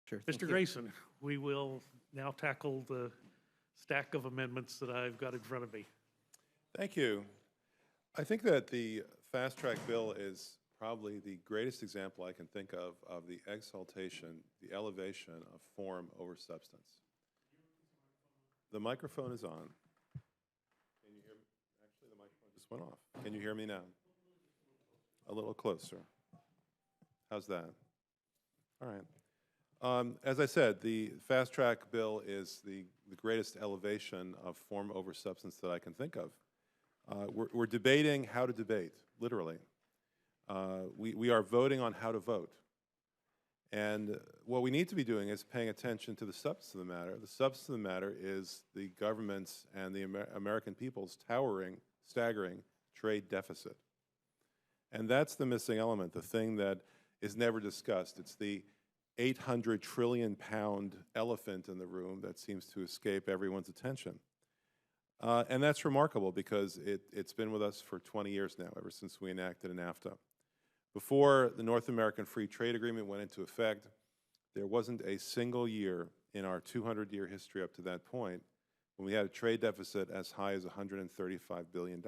Sure. Thank Mr. you. Grayson, we will now tackle the stack of amendments that I've got in front of me. Thank you. I think that the fast track bill is probably the greatest example I can think of the exaltation, the elevation of form over substance. The microphone is on. Can you hear me? Actually, the microphone just went off. Can you hear me now? A little closer. How's that? All right. As I said, the fast track bill is the greatest elevation of form over substance that I can think of. We're debating how to debate, literally. We are voting on how to vote. And what we need to be doing is paying attention to the substance of the matter. The substance of the matter is the government's and the American people's towering, staggering trade deficit. And that's the missing element, the thing that is never discussed. It's the 800 trillion pound elephant in the room that seems to escape everyone's attention. And that's remarkable because it's been with us for 20 years now, ever since we enacted NAFTA. Before the North American Free Trade Agreement went into effect, there wasn't a single year in our 200-year history up to that point when we had a trade deficit as high as $135 billion.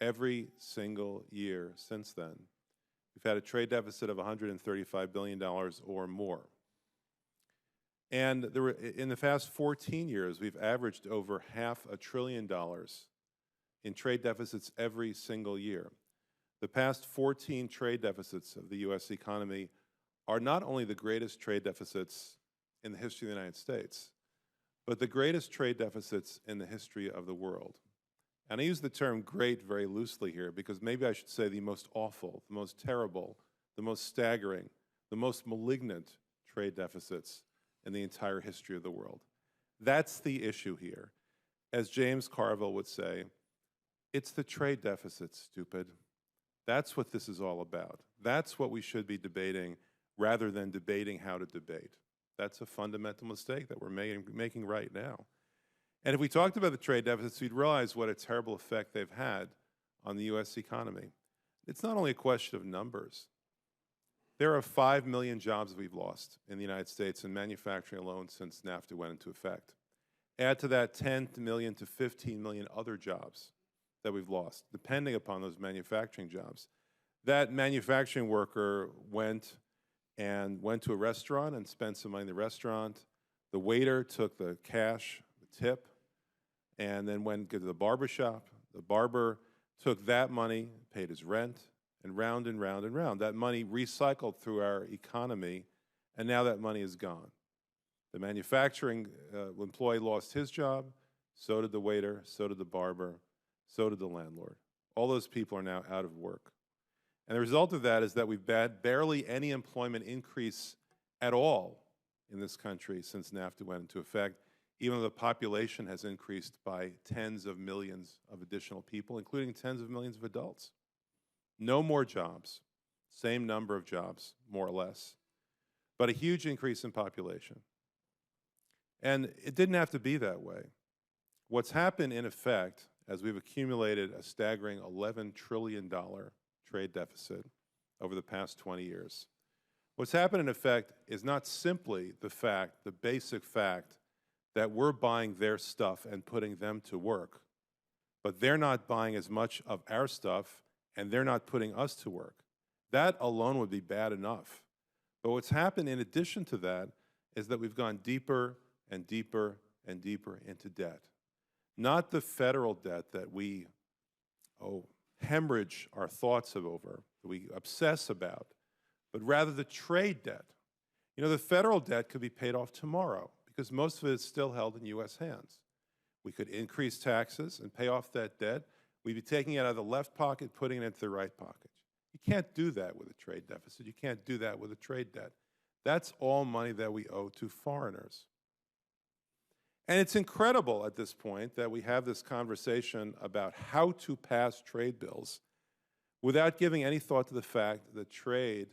Every single year since then, we've had a trade deficit of $135 billion or more. And in the past 14 years, we've averaged over $500 billion in trade deficits every single year. The past 14 trade deficits of the U.S. economy are not only the greatest trade deficits in the history of the United States, but the greatest trade deficits in the history of the world. And I use the term great very loosely here because maybe I should say the most awful, the most terrible, the most staggering, the most malignant trade deficits in the entire history of the world. That's the issue here. As James Carville would say, it's the trade deficit, stupid. That's what this is all about. That's what we should be debating rather than debating how to debate. That's a fundamental mistake that we're making right now. And if we talked about the trade deficits, we'd realize what a terrible effect they've had on the U.S. economy. It's not only a question of numbers. There are 5 million jobs we've lost in the United States in manufacturing alone since NAFTA went into effect. Add to that 10 million to 15 million other jobs that we've lost, depending upon those manufacturing jobs. That manufacturing worker went to a restaurant and spent some money in the restaurant. The waiter took the cash, the tip, and then went to the barber shop. The barber took that money, paid his rent, and round and round and round. That money recycled through our economy, and now that money is gone. The manufacturing employee lost his job, so did the waiter, so did the barber, so did the landlord. All those people are now out of work. And the result of that is that we've had barely any employment increase at all in this country since NAFTA went into effect, even though the population has increased by tens of millions of additional people, including tens of millions of adults. No more jobs, same number of jobs, more or less, but a huge increase in population. And it didn't have to be that way. What's happened in effect, as we've accumulated a staggering $11 trillion trade deficit over the past 20 years, what's happened in effect is not simply the basic fact that we're buying their stuff and putting them to work, but they're not buying as much of our stuff and they're not putting us to work. That alone would be bad enough. But what's happened in addition to that is that we've gone deeper and deeper and deeper into debt. Not the federal debt that we hemorrhage our thoughts over, that we obsess about, but rather the trade debt. You know, the federal debt could be paid off tomorrow because most of it is still held in U.S. hands. We could increase taxes and pay off that debt. We'd be taking it out of the left pocket, putting it into the right pocket. You can't do that with a trade deficit. You can't do that with a trade debt. That's all money that we owe to foreigners. And it's incredible at this point that we have this conversation about how to pass trade bills without giving any thought to the fact that trade,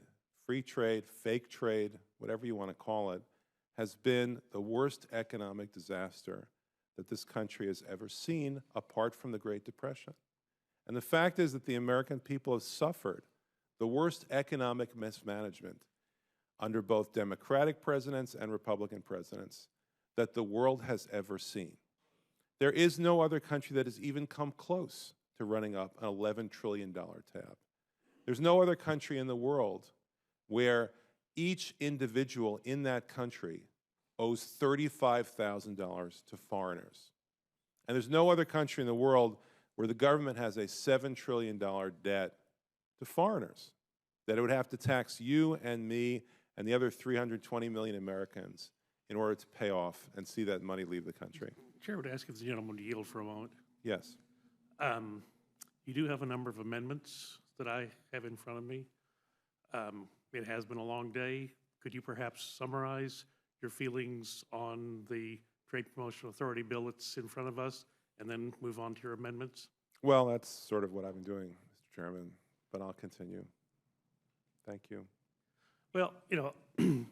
free trade, fake trade, whatever you want to call it, has been the worst economic disaster that this country has ever seen apart from the Great Depression. And the fact is that the American people have suffered the worst economic mismanagement under both Democratic presidents and Republican presidents that the world has ever seen. There is no other country that has even come close to running up an $11 trillion tab. There's no other country in the world where each individual in that country owes $35,000 to foreigners. And there's no other country in the world where the government has a $7 trillion debt to foreigners, that it would have to tax you and me and the other 320 million Americans in order to pay off and see that money leave the country. Chair would ask if the gentleman would yield for a moment. Yes. You do have a number of amendments that I have in front of me. It has been a long day. Could you perhaps summarize your feelings on the Trade Promotion Authority bill that's in front of us, and then move on to your amendments? Well, that's sort of what I've been doing, Mr. Chairman, but I'll continue. Thank you. Well, you know, the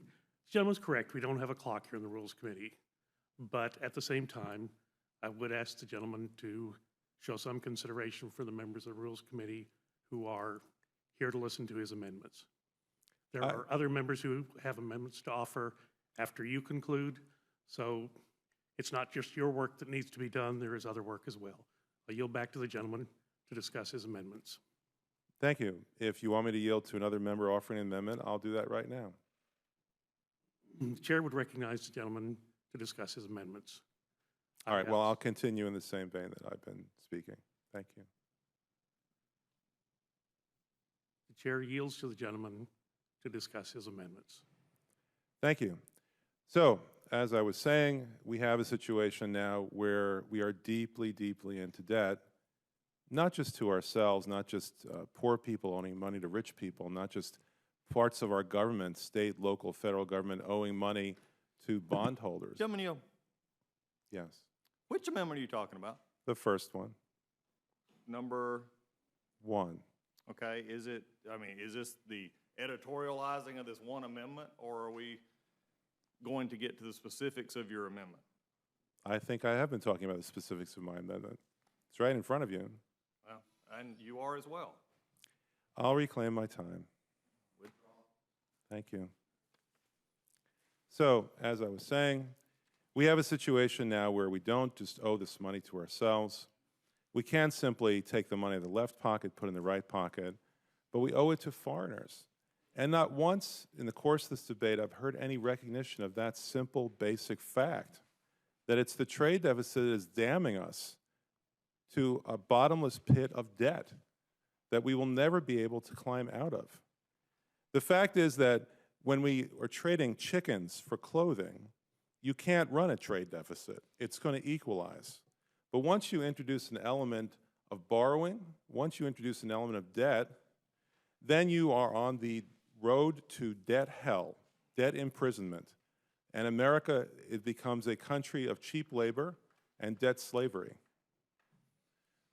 gentleman's correct. We don't have a clock here in the Rules Committee. But at the same time, I would ask the gentleman to show some consideration for the members of the Rules Committee who are here to listen to his amendments. There are other members who have amendments to offer after you conclude, so it's not just your work that needs to be done, there is other work as well. I yield back to the gentleman to discuss his amendments. Thank you. If you want me to yield to another member offering an amendment, I'll do that right now. The chair would recognize the gentleman to discuss his amendments. All right, well, I'll continue in the same vein that I've been speaking. Thank you. The chair yields to the gentleman to discuss his amendments. Thank you. So, as I was saying, we have a situation now where we are deeply, deeply into debt, not just to ourselves, not just poor people owing money to rich people, not just parts of our government, state, local, federal government owing money to bondholders. Gentleman Neal, Yes, which amendment are you talking about? the first one. Number, 1. okay, is it, I mean, is this the editorializing of this one amendment, or are we going to get to the specifics of your amendment? I think I have been talking about the specifics of my amendment. It's right in front of you. Well, and you are as well. I'll reclaim my time. Thank you. So, as I was saying, we have a situation now where we don't just owe this money to ourselves. We can't simply take the money out of the left pocket, put it in the right pocket, but we owe it to foreigners. And not once in the course of this debate I've heard any recognition of that simple, basic fact, that it's the trade deficit that is damning us to a bottomless pit of debt that we will never be able to climb out of. The fact is that when we are trading chickens for clothing, you can't run a trade deficit. It's going to equalize. But once you introduce an element of borrowing, once you introduce an element of debt, then you are on the road to debt hell, debt imprisonment. And America, it becomes a country of cheap labor and debt slavery.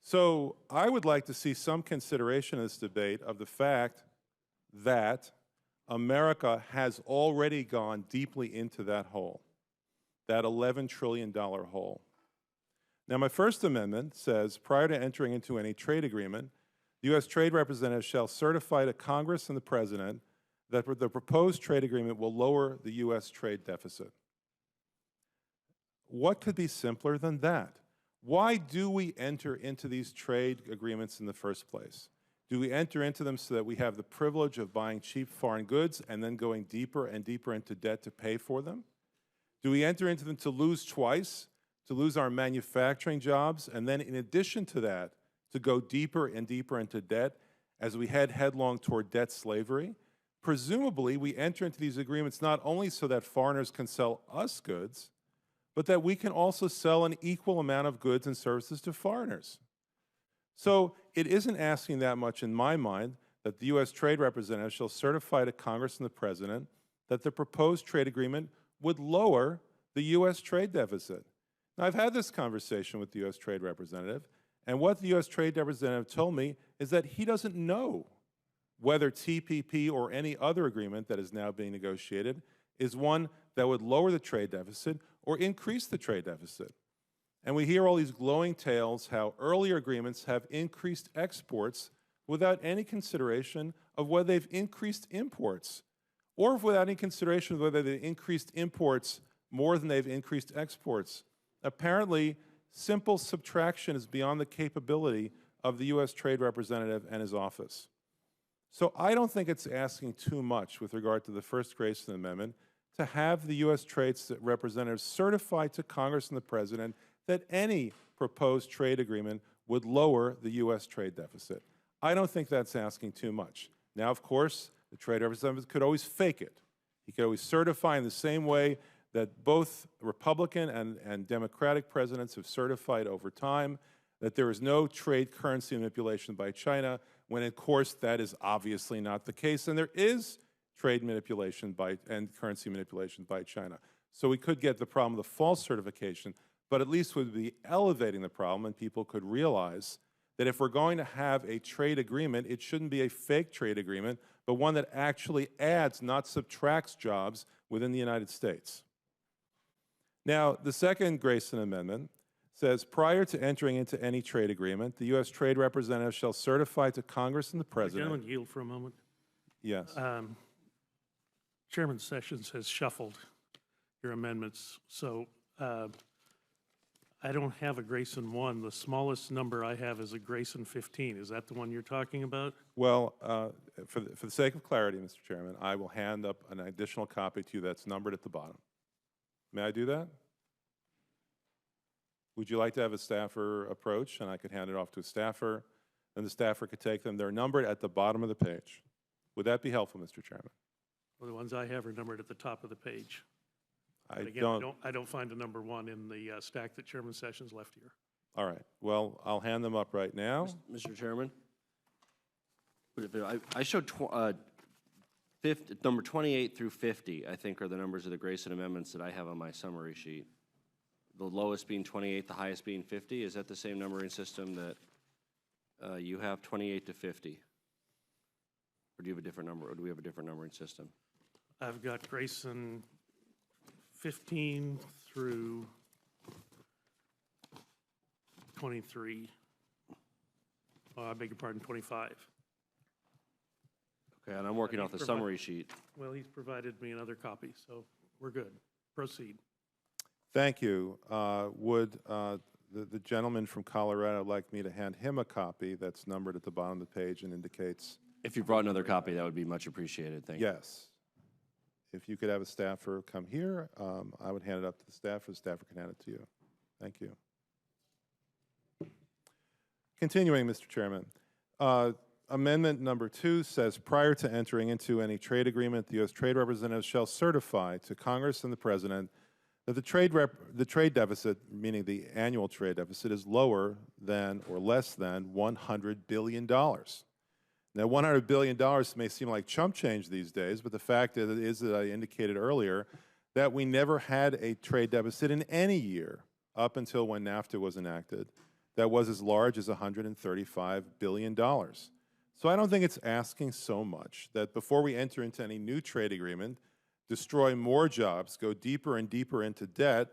So I would like to see some consideration in this debate of the fact that America has already gone deeply into that hole, that $11 trillion hole. Now, my First Amendment says, prior to entering into any trade agreement, the U.S. Trade Representative shall certify to Congress and the President that the proposed trade agreement will lower the U.S. trade deficit. What could be simpler than that? Why do we enter into these trade agreements in the first place? Do we enter into them so that we have the privilege of buying cheap foreign goods and then going deeper and deeper into debt to pay for them? Do we enter into them to lose twice, to lose our manufacturing jobs, and then in addition to that, to go deeper and deeper into debt as we head headlong toward debt slavery? Presumably, we enter into these agreements not only so that foreigners can sell us goods, but that we can also sell an equal amount of goods and services to foreigners. So it isn't asking that much in my mind that the U.S. Trade Representative shall certify to Congress and the President that the proposed trade agreement would lower the U.S. trade deficit. Now, I've had this conversation with the U.S. Trade Representative, and what the U.S. Trade Representative told me is that he doesn't know whether TPP or any other agreement that is now being negotiated is one that would lower the trade deficit or increase the trade deficit. And we hear all these glowing tales how earlier agreements have increased exports without any consideration of whether they've increased imports or without any consideration of whether they increased imports more than they've increased exports. Apparently, simple subtraction is beyond the capability of the U.S. Trade Representative and his office. So I don't think it's asking too much with regard to the first Grayson Amendment to have the U.S. Trade Representative certify to Congress and the President that any proposed trade agreement would lower the U.S. trade deficit. I don't think that's asking too much. Now, of course, the Trade Representative could always fake it. He could always certify in the same way that both Republican and Democratic presidents have certified over time that there is no trade currency manipulation by China, when, of course, that is obviously not the case, and there is trade manipulation and currency manipulation by China. So we could get the problem of the false certification, but at least would be elevating the problem, and people could realize that if we're going to have a trade agreement, it shouldn't be a fake trade agreement, but one that actually adds, not subtracts, jobs within the United States. Now, the second Grayson Amendment says, prior to entering into any trade agreement, the U.S. Trade Representative shall certify to Congress and the President. Gentlemen, yield for a moment. Yes. Chairman Sessions has shuffled your amendments, so I don't have a Grayson 1. The smallest number I have is a Grayson 15. Is that the one you're talking about? Well, for the sake of clarity, Mr. Chairman, I will hand up an additional copy to you that's numbered at the bottom. May I do that? Would you like to have a staffer approach, and I could hand it off to a staffer, and the staffer could take them? They're numbered at the bottom of the page. Would that be helpful, Mr. Chairman? Well, the ones I have are numbered at the top of the page. I Again, I don't find a number 1 in the stack that Chairman Sessions left here. All right. Well, I'll hand them up right now. Mr. Chairman, I showed number 28 through 50, I think, are the numbers of the Grayson amendments that I have on my summary sheet. The lowest being 28, the highest being 50. Is that the same numbering system that you have, 28 to 50? Or do you have a different number, or do we have a different numbering system? I've got Grayson 15 through 23. Oh, I beg your pardon, 25. Okay, and I'm working off the summary sheet. Well, he's provided me another copy, so we're good. Proceed. Thank you. Would the gentleman from Colorado like me to hand him a copy that's numbered at the bottom of the page and indicates? If you brought another copy, that would be much appreciated. Thank you. Yes. If you could have a staffer come here, I would hand it up to the staffer. The staffer can hand it to you. Thank you. Continuing, Mr. Chairman. Amendment number 2 says, prior to entering into any trade agreement, the U.S. Trade Representative shall certify to Congress and the President that the trade deficit, meaning the annual trade deficit, is lower than or less than $100 billion. Now, $100 billion may seem like chump change these days, but the fact is that I indicated earlier that we never had a trade deficit in any year up until when NAFTA was enacted that was as large as $135 billion. So I don't think it's asking so much that before we enter into any new trade agreement, destroy more jobs, go deeper and deeper into debt,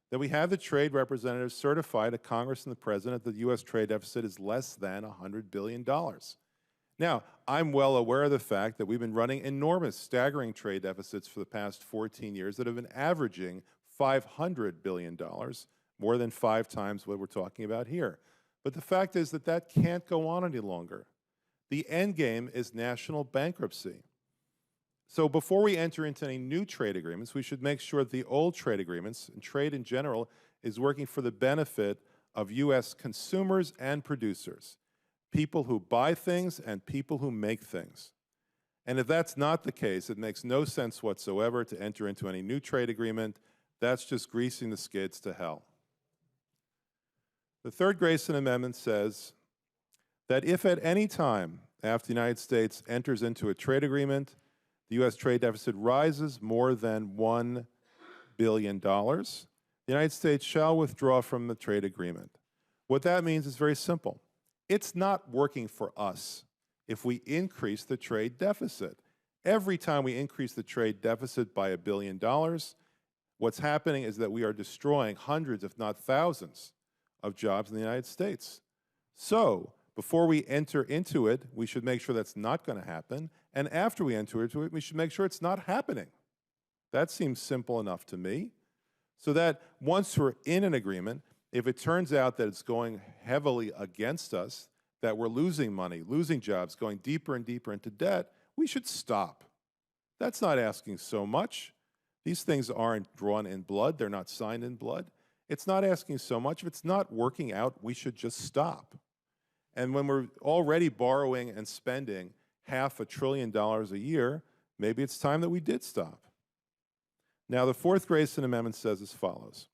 that we have the Trade Representative certify to Congress and the President that the U.S. trade deficit is less than $100 billion. Now, I'm well aware of the fact that we've been running enormous, staggering trade deficits for the past 14 years that have been averaging $500 billion, more than 5 times what we're talking about here. But the fact is that that can't go on any longer. The end game is national bankruptcy. So before we enter into any new trade agreements, we should make sure that the old trade agreements, and trade in general, is working for the benefit of U.S. consumers and producers, people who buy things and people who make things. And if that's not the case, it makes no sense whatsoever to enter into any new trade agreement. That's just greasing the skids to hell. The third Grayson Amendment says that if at any time after the United States enters into a trade agreement, the U.S. trade deficit rises more than $1 billion, the United States shall withdraw from the trade agreement. What that means is very simple. It's not working for us if we increase the trade deficit. Every time we increase the trade deficit by $1 billion, what's happening is that we are destroying hundreds, if not thousands, of jobs in the United States. So, before we enter into it, we should make sure that's not going to happen, and after we enter into it, we should make sure it's not happening. That seems simple enough to me. So that once we're in an agreement, if it turns out that it's going heavily against us, that we're losing money, losing jobs, going deeper and deeper into debt, we should stop. That's not asking so much. These things aren't drawn in blood. They're not signed in blood. It's not asking so much. If it's not working out, we should just stop. And when we're already borrowing and spending $500 billion a year, maybe it's time that we did stop. Now, the fourth Grayson Amendment says as follows.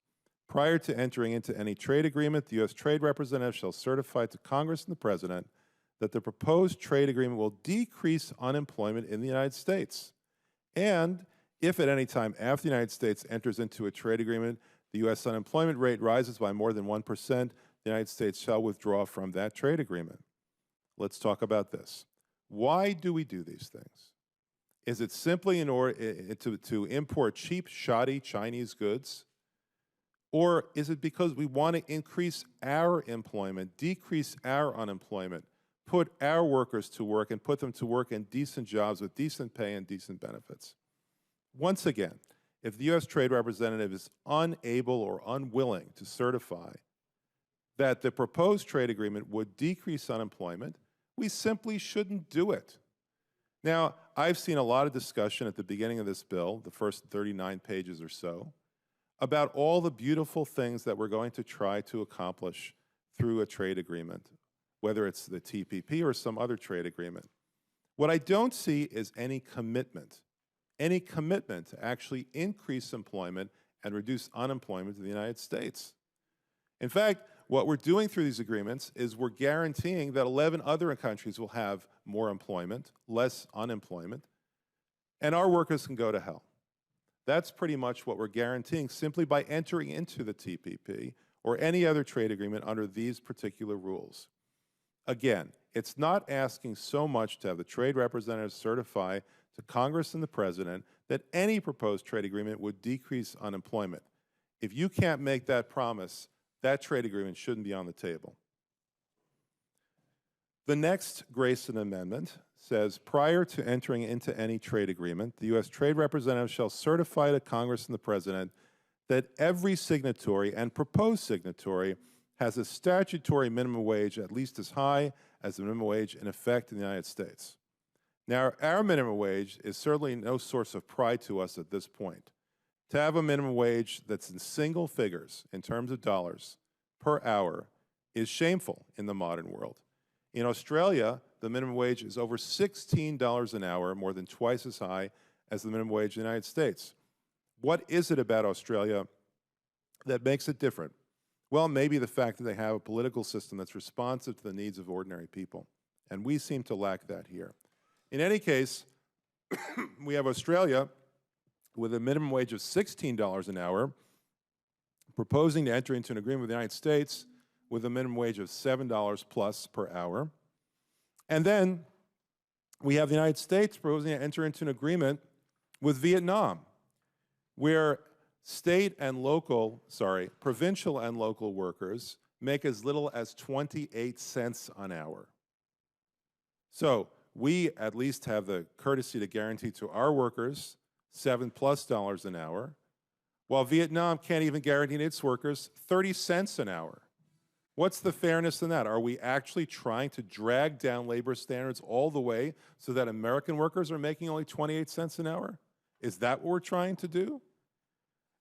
Prior to entering into any trade agreement, the U.S. Trade Representative shall certify to Congress and the President that the proposed trade agreement will decrease unemployment in the United States. And if at any time after the United States enters into a trade agreement, the U.S. unemployment rate rises by more than 1%, the United States shall withdraw from that trade agreement. Let's talk about this. Why do we do these things? Is it simply in order to import cheap, shoddy Chinese goods? Or is it because we want to increase our employment, decrease our unemployment, put our workers to work and put them to work in decent jobs with decent pay and decent benefits? Once again, if the U.S. Trade Representative is unable or unwilling to certify that the proposed trade agreement would decrease unemployment, we simply shouldn't do it. Now, I've seen a lot of discussion at the beginning of this bill, the first 39 pages or so, about all the beautiful things that we're going to try to accomplish through a trade agreement, whether it's the TPP or some other trade agreement. What I don't see is any commitment to actually increase employment and reduce unemployment in the United States. In fact, what we're doing through these agreements is we're guaranteeing that 11 other countries will have more employment, less unemployment, and our workers can go to hell. That's pretty much what we're guaranteeing simply by entering into the TPP or any other trade agreement under these particular rules. Again, it's not asking so much to have the trade representatives certify to Congress and the President that any proposed trade agreement would decrease unemployment. If you can't make that promise, that trade agreement shouldn't be on the table. The next Grayson Amendment says, prior to entering into any trade agreement, the U.S. Trade Representative shall certify to Congress and the President that every signatory and proposed signatory has a statutory minimum wage at least as high as the minimum wage in effect in the United States. Now, our minimum wage is certainly no source of pride to us at this point. To have a minimum wage that's in single figures in terms of dollars per hour is shameful in the modern world. In Australia, the minimum wage is over $16 an hour, more than twice as high as the minimum wage in the United States. What is it about Australia that makes it different? Well, maybe the fact that they have a political system that's responsive to the needs of ordinary people, and we seem to lack that here. In any case, we have Australia with a minimum wage of $16 an hour, proposing to enter into an agreement with the United States with a minimum wage of $7 plus per hour. And then we have the United States proposing to enter into an agreement with Vietnam, where provincial and local workers make as little as 28 cents an hour. So we at least have the courtesy to guarantee to our workers $7+ an hour, while Vietnam can't even guarantee its workers 30 cents an hour. What's the fairness in that? Are we actually trying to drag down labor standards all the way so that American workers are making only 28 cents an hour? Is that what we're trying to do?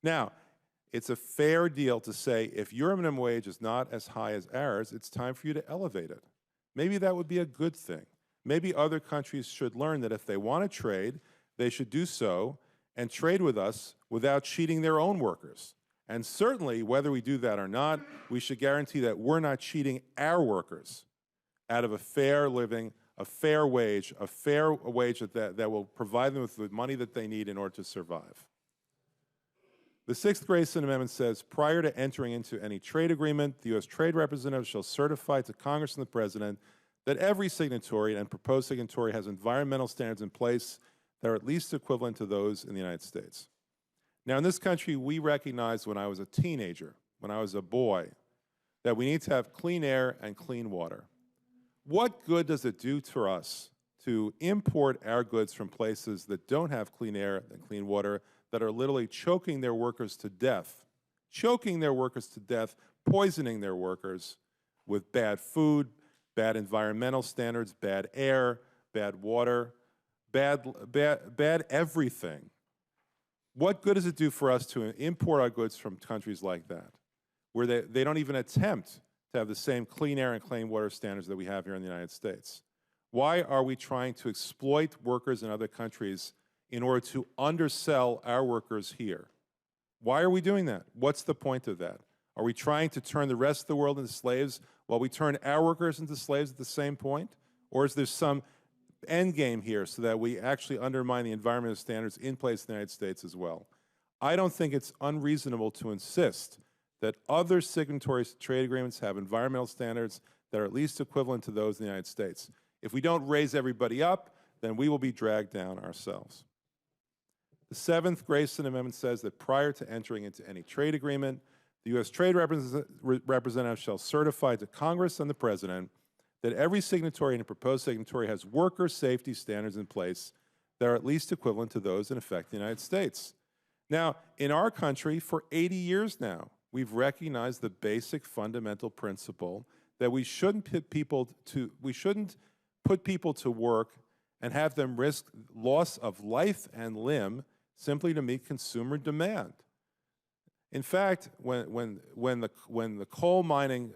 Now, it's a fair deal to say if your minimum wage is not as high as ours, it's time for you to elevate it. Maybe that would be a good thing. Maybe other countries should learn that if they want to trade, they should do so and trade with us without cheating their own workers. And certainly, whether we do that or not, we should guarantee that we're not cheating our workers out of a fair living, a fair wage that will provide them with the money that they need in order to survive. The sixth Grayson Amendment says, prior to entering into any trade agreement, the U.S. Trade Representative shall certify to Congress and the President that every signatory and proposed signatory has environmental standards in place that are at least equivalent to those in the United States. Now, in this country, we recognized when I was a teenager, when I was a boy, that we need to have clean air and clean water. What good does it do to us to import our goods from places that don't have clean air and clean water, that are literally choking their workers to death, poisoning their workers with bad food, bad environmental standards, bad air, bad water, bad everything. What good does it do for us to import our goods from countries like that, where they don't even attempt to have the same clean air and clean water standards that we have here in the United States? Why are we trying to exploit workers in other countries in order to undersell our workers here? Why are we doing that? What's the point of that? Are we trying to turn the rest of the world into slaves while we turn our workers into slaves at the same point? Or is there some end game here so that we actually undermine the environmental standards in place in the United States as well? I don't think it's unreasonable to insist that other signatories to trade agreements have environmental standards that are at least equivalent to those in the United States. If we don't raise everybody up, then we will be dragged down ourselves. The seventh Grayson Amendment says that prior to entering into any trade agreement, the U.S. Trade Representative shall certify to Congress and the President that every signatory and a proposed signatory has worker safety standards in place that are at least equivalent to those in effect in the United States. Now, in our country, for 80 years now, we've recognized the basic fundamental principle that we shouldn't put people to work and have them risk loss of life and limb simply to meet consumer demand. In fact, when the coal mining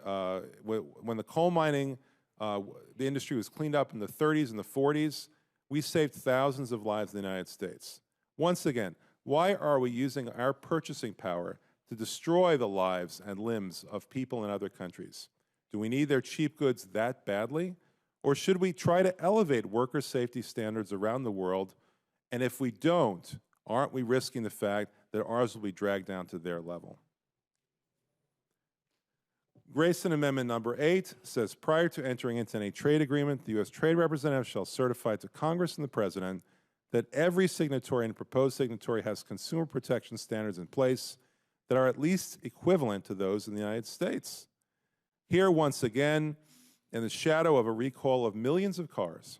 the industry was cleaned up in the 30s and the 40s, we saved thousands of lives in the United States. Once again, why are we using our purchasing power to destroy the lives and limbs of people in other countries? Do we need their cheap goods that badly? Or should we try to elevate worker safety standards around the world? And if we don't, aren't we risking the fact that ours will be dragged down to their level? Grayson Amendment number 8 says, prior to entering into any trade agreement, the U.S. Trade Representative shall certify to Congress and the President that every signatory and proposed signatory has consumer protection standards in place that are at least equivalent to those in the United States. Here, once again, in the shadow of a recall of millions of cars,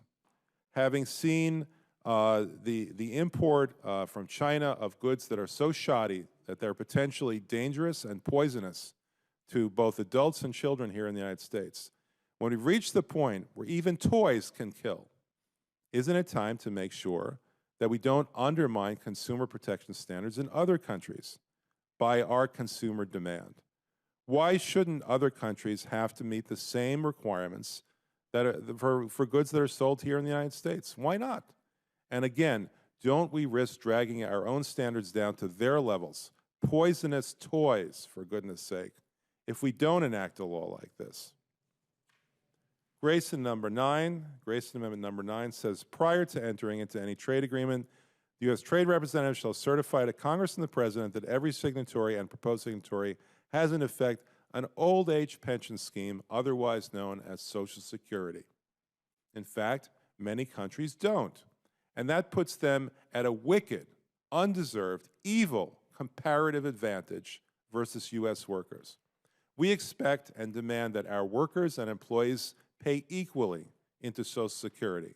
having seen the import from China of goods that are so shoddy that they're potentially dangerous and poisonous to both adults and children here in the United States, when we've reached the point where even toys can kill, isn't it time to make sure that we don't undermine consumer protection standards in other countries by our consumer demand? Why shouldn't other countries have to meet the same requirements that are, for goods that are sold here in the United States? Why not? And again, don't we risk dragging our own standards down to their levels? Poisonous toys, for goodness sake, if we don't enact a law like this. Grayson Amendment number 9 says, prior to entering into any trade agreement, the U.S. Trade Representative shall certify to Congress and the President that every signatory and proposed signatory has in effect an old age pension scheme, otherwise known as Social Security. In fact, many countries don't. And that puts them at a wicked, undeserved, evil comparative advantage versus U.S. workers. We expect and demand that our workers and employees pay equally into Social Security.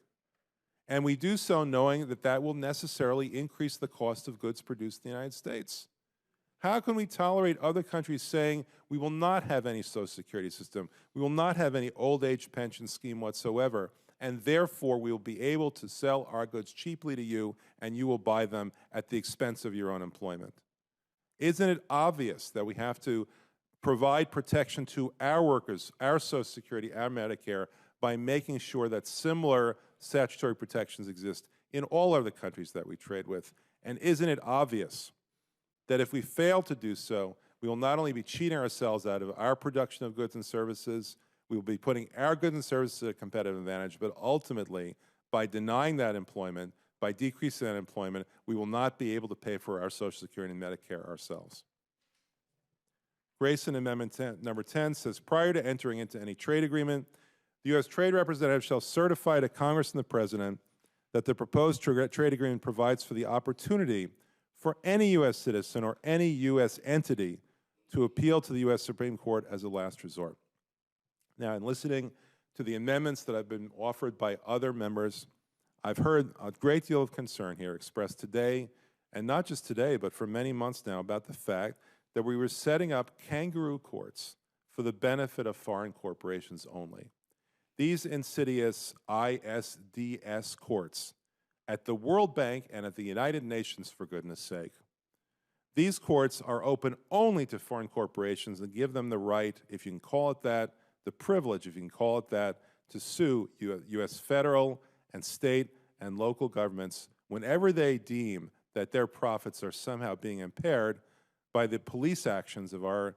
And we do so knowing that that will necessarily increase the cost of goods produced in the United States. How can we tolerate other countries saying we will not have any Social Security system, we will not have any old age pension scheme whatsoever, and therefore we will be able to sell our goods cheaply to you and you will buy them at the expense of your own employment? Isn't it obvious that we have to provide protection to our workers, our Social Security, our Medicare, by making sure that similar statutory protections exist in all other countries that we trade with? And isn't it obvious that if we fail to do so, we will not only be cheating ourselves out of our production of goods and services, we will be putting our goods and services at a competitive advantage, but ultimately, by denying that employment, by decreasing that employment, we will not be able to pay for our Social Security and Medicare ourselves. Grayson Amendment number 10 says, prior to entering into any trade agreement, the U.S. Trade Representative shall certify to Congress and the President that the proposed trade agreement provides for the opportunity for any U.S. citizen or any U.S. entity to appeal to the U.S. Supreme Court as a last resort. Now, in listening to the amendments that have been offered by other members, I've heard a great deal of concern here expressed today, and not just today, but for many months now, about the fact that we were setting up kangaroo courts for the benefit of foreign corporations only. These insidious ISDS courts at the World Bank and at the United Nations, for goodness sake. These courts are open only to foreign corporations and give them the right, if you can call it that, the privilege, if you can call it that, to sue U.S. federal and state and local governments whenever they deem that their profits are somehow being impaired by the police actions of our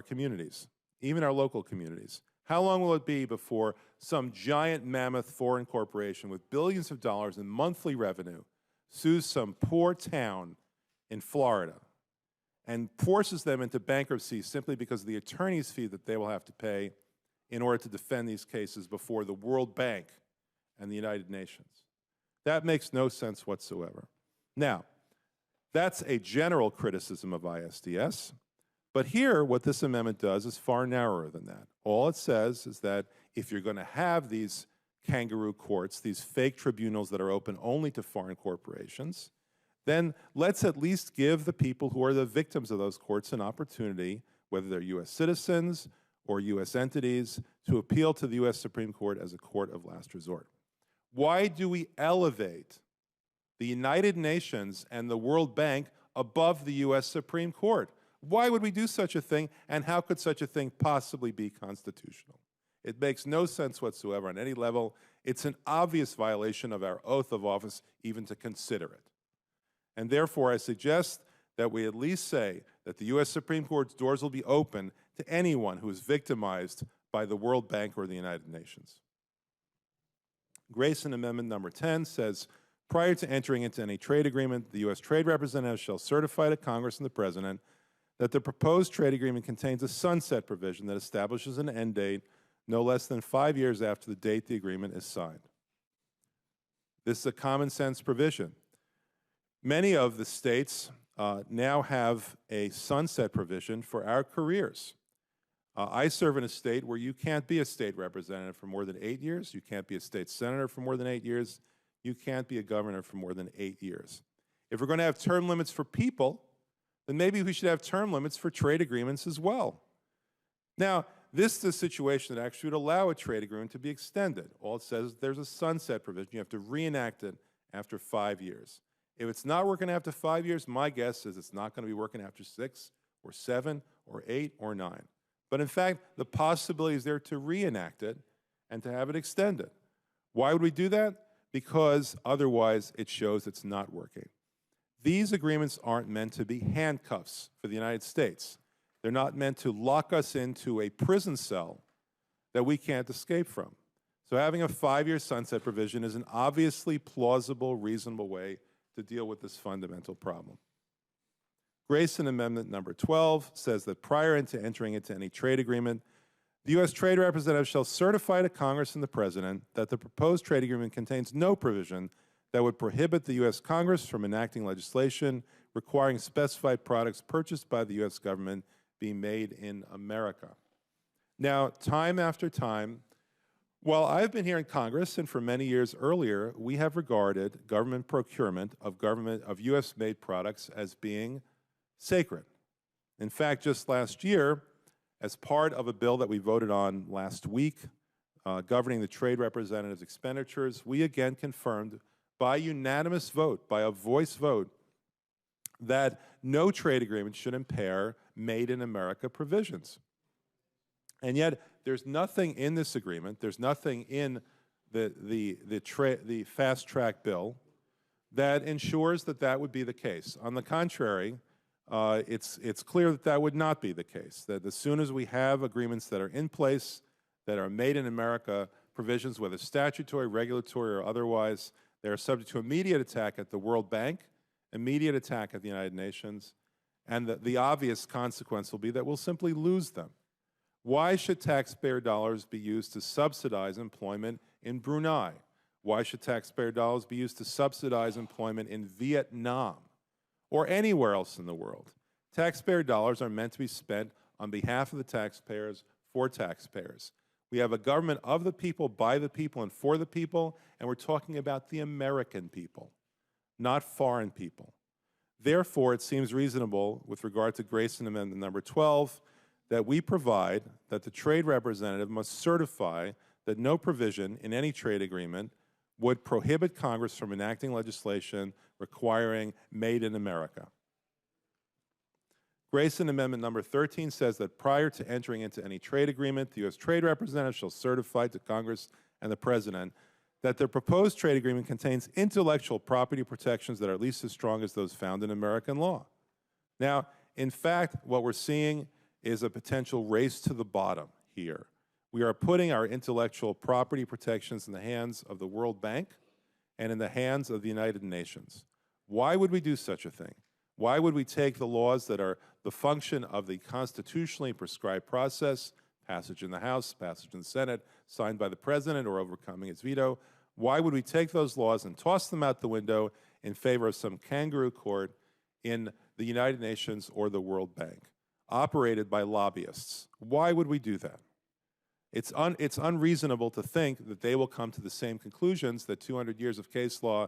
communities, even our local communities. How long will it be before some giant mammoth foreign corporation with billions of dollars in monthly revenue sues some poor town in Florida and forces them into bankruptcy simply because of the attorney's fee that they will have to pay in order to defend these cases before the World Bank and the United Nations? That makes no sense whatsoever. Now, that's a general criticism of ISDS. But here, what this amendment does is far narrower than that. All it says is that if you're going to have these kangaroo courts, these fake tribunals that are open only to foreign corporations, then let's at least give the people who are the victims of those courts an opportunity, whether they're U.S. citizens or U.S. entities, to appeal to the U.S. Supreme Court as a court of last resort. Why do we elevate the United Nations and the World Bank above the U.S. Supreme Court? Why would we do such a thing, and how could such a thing possibly be constitutional? It makes no sense whatsoever on any level. It's an obvious violation of our oath of office even to consider it. And therefore, I suggest that we at least say that the U.S. Supreme Court's doors will be open to anyone who is victimized by the World Bank or the United Nations. Grayson Amendment number 10 says, prior to entering into any trade agreement, the U.S. Trade Representative shall certify to Congress and the President that the proposed trade agreement contains a sunset provision that establishes an end date no less than 5 years after the date the agreement is signed. This is a common sense provision. Many of the states now have a sunset provision for our careers. I serve in a state where you can't be a state representative for more than 8 years, you can't be a state senator for more than 8 years, you can't be a governor for more than 8 years. If we're going to have term limits for people, then maybe we should have term limits for trade agreements as well. Now, this is a situation that actually would allow a trade agreement to be extended. All it says is there's a sunset provision. You have to reenact it after 5 years. If it's not working after 5 years, my guess is it's not going to be working after 6 or 7 or 8 or 9. But in fact, the possibility is there to reenact it and to have it extended. Why would we do that? Because otherwise it shows it's not working. These agreements aren't meant to be handcuffs for the United States. They're not meant to lock us into a prison cell that we can't escape from. So having a 5-year sunset provision is an obviously plausible, reasonable way to deal with this fundamental problem. Grayson Amendment number 12 says that prior to entering into any trade agreement, the U.S. Trade Representative shall certify to Congress and the President that the proposed trade agreement contains no provision that would prohibit the U.S. Congress from enacting legislation requiring specified products purchased by the U.S. government be made in America. Now, time after time, while I've been here in Congress, and for many years earlier, we have regarded government procurement of U.S.-made products as being sacred. In fact, just last year, as part of a bill that we voted on last week, governing the trade representative's expenditures, we again confirmed by unanimous vote, by a voice vote, that no trade agreement should impair Made in America provisions. And yet, there's nothing in this agreement, there's nothing in the fast-track bill that ensures that that would be the case. On the contrary, it's clear that that would not be the case, that as soon as we have agreements that are in place, that are Made in America provisions, whether statutory, regulatory, or otherwise, they are subject to immediate attack at the World Bank, immediate attack at the United Nations, and the obvious consequence will be that we'll simply lose them. Why should taxpayer dollars be used to subsidize employment in Brunei? Why should taxpayer dollars be used to subsidize employment in Vietnam or anywhere else in the world? Taxpayer dollars are meant to be spent on behalf of the taxpayers for taxpayers. We have a government of the people, by the people, and for the people, and we're talking about the American people, not foreign people. Therefore, it seems reasonable, with regard to Grayson Amendment number 12, that we provide that the trade representative must certify that no provision in any trade agreement would prohibit Congress from enacting legislation requiring Made in America. Grayson Amendment number 13 says that prior to entering into any trade agreement, the U.S. Trade Representative shall certify to Congress and the President that the proposed trade agreement contains intellectual property protections that are at least as strong as those found in American law. Now, in fact, what we're seeing is a potential race to the bottom here. We are putting our intellectual property protections in the hands of the World Bank and in the hands of the United Nations. Why would we do such a thing? Why would we take the laws that are the function of the constitutionally prescribed process, passage in the House, passage in the Senate, signed by the President or overcoming his veto, why would we take those laws and toss them out the window in favor of some kangaroo court in the United Nations or the World Bank, operated by lobbyists? Why would we do that? It's unreasonable to think that they will come to the same conclusions that 200 years of case law